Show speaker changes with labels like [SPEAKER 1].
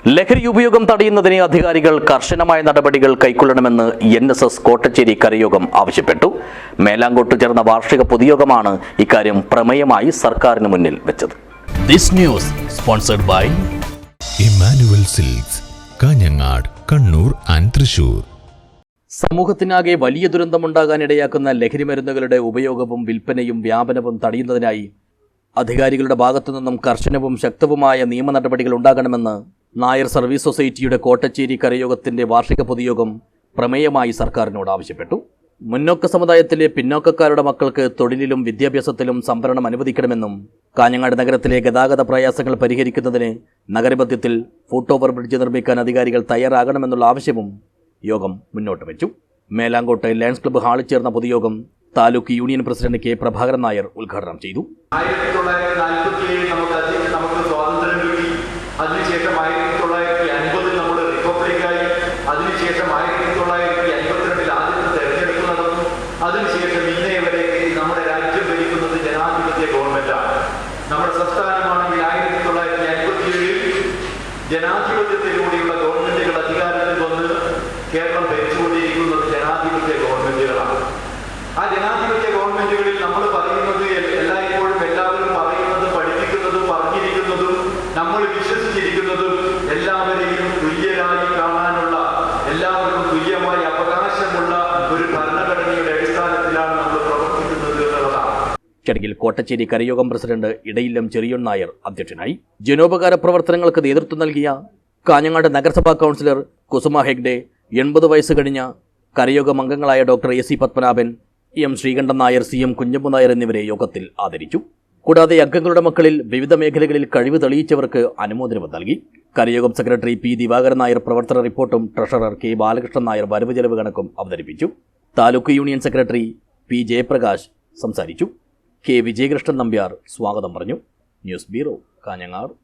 [SPEAKER 1] ലഹരി ഉപയോഗം തടയുന്നതിന് അധികാരികൾ കർശനമായ നടപടികൾ കൈക്കൊള്ളണമെന്ന് NSS കോട്ടച്ചേരി കരയോഗം ആവശ്യപ്പെട്ടു. മേലാങ്കോട്ട് ചേർന്ന വാർഷിക പൊതുയോഗമാണ് ഇക്കാര്യം പ്രമേയമായി സർക്കാരിന് മുന്നിൽ വെച്ചത്.
[SPEAKER 2] This news sponsored by
[SPEAKER 3] Emmanuel Silks, Kanhangad, Kannur and Thrissur.
[SPEAKER 1] സമൂഹത്തിനാകെ വലിയ ദുരന്തമുണ്ടാകാനിടയാക്കുന്ന ലഹരി മരുന്നുകളുടെ ഉപയോഗവും വിൽപ്പനയും വ്യാപനവും തടയുന്നതിനായി അധികാരികളുടെ ഭാഗത്തുനിന്നും കർശനവും ശക്തവുമായ നിയമ നടപടികൾ ഉണ്ടാകണമെന്ന് നായർ സർവീസ് സൊസൈറ്റിയുടെ കോട്ടച്ചേരി കരയോഗത്തിന്റെ വാർഷിക പൊതുയോഗം പ്രമേയമായി സർക്കാരിനോട് ആവശ്യപ്പെട്ടു. മുന്നോക്ക സമുദായത്തിലെ പിന്നോക്കക്കാരുടെ മക്കൾക്ക് തൊഴിലിലും വിദ്യാഭ്യാസത്തിലും സംവരണം അനുവദിക്കണമെന്നും കാഞ്ഞങ്ങാട് നഗരത്തിലെ ഗതാഗത പ്രയാസങ്ങൾ പരിഹരിക്കുന്നതിന് നഗരമധ്യത്തിൽ ഫുട് ഓവർ ബ്രിഡ്ജ് നിർമ്മിക്കാൻ അധികാരികൾ തയ്യാറാകണമെന്നുള്ള ആവശ്യവും യോഗം മുന്നോട്ട് വെച്ചു. മേലാങ്കോട്ട് ലയൺസ് ക്ലബ്ബ് ഹാളിൽ ചേർന്ന പൊതുയോഗം taluk union president K. Prabhakaran Nair ഉദ്ഘാടനം ചെയ്തു.
[SPEAKER 4] 1947 നമുക്ക് സ്വാതന്ത്ര്യം കിട്ടി. അതിനുശേഷം 1950 നമ്മൾ റിപ്പബ്ലിക്കായി. അതിനുശേഷം 1952 ആദ്യത്തെ തെരഞ്ഞെടുപ്പ് നടന്നു. അതിനുശേഷം ഇന്നേ വരെ നമ്മുടെ രാജ്യം ഭരിക്കുന്നത് ജനാധിപത്യ ഗവൺമെന്റാണ്. നമ്മുടെ സംസ്ഥാനമാണെങ്കിൽ 1957 ജനാധിപത്യത്തിലൂടെയുള്ള ഗവൺമെന്റുകൾ അധികാരത്തിൽ വന്ന് കേരളം ഭരിച്ചുകൊണ്ടിരിക്കുന്നത് ജനാധിപത്യ ഗവൺമെന്റുകളാണ്. ആ ജനാധിപത്യ ഗവൺമെന്റുകളിൽ നമ്മൾ പറയുന്നത് എല്ലായ്പ്പോഴും എല്ലാവരും പറയുന്നതും പഠിപ്പിക്കുന്നതും പറഞ്ഞിരിക്കുന്നതും നമ്മൾ വിശ്വസിച്ചിരിക്കുന്നതും എല്ലാവരെയും തുല്യരായി കാണാനുള്ള, എല്ലാവർക്കും തുല്യമായ അവകാശമുള്ള ഒരു ഭരണഘടനയുടെ അടിസ്ഥാനത്തിലാണ് നമ്മൾ പ്രവർത്തിക്കുന്നത് എന്നുള്ളതാണ്.
[SPEAKER 1] ചടങ്ങിൽ കോട്ടച്ചേരി കരയോഗം പ്രസിഡന്റ് ഇടയില്ലം ചെറിയോൻ നായർ അധ്യക്ഷനായി. ജനോപകാര പ്രവർത്തനങ്ങൾക്ക് നേതൃത്വം നൽകിയ കാഞ്ഞങ്ങാട് നഗരസഭാ കൗൺസിലർ കുസുമ ഹെഗ്ഡെ, 80 വയസ്സ് കഴിഞ്ഞ കരയോഗം അംഗങ്ങളായ doctor AC Padmanabhan, M. Sreekantan Nair, CM. Kunhambu Nair എന്നിവരെ യോഗത്തിൽ ആദരിച്ചു. കൂടാതെ അംഗങ്ങളുടെ മക്കളിൽ വിവിധ മേഖലകളിൽ കഴിവ് തെളിയിച്ചവർക്ക് അനുമോദനം നൽകി. കരയോഗം സെക്രട്ടറി P. ദിവാകരൻ നായർ പ്രവർത്തന റിപ്പോർട്ടും ട്രഷറർ K. ബാലകൃഷ്ണൻ നായർ വരവ് ചെലവ് കണക്കും അവതരിപ്പിച്ചു. Taluk union secretary P. Jayaprakash സംസാരിച്ചു. K. വിജയകൃഷ്ണൻ നമ്പ്യാർ സ്വാഗതം പറഞ്ഞു. News bureau, Kanhangad.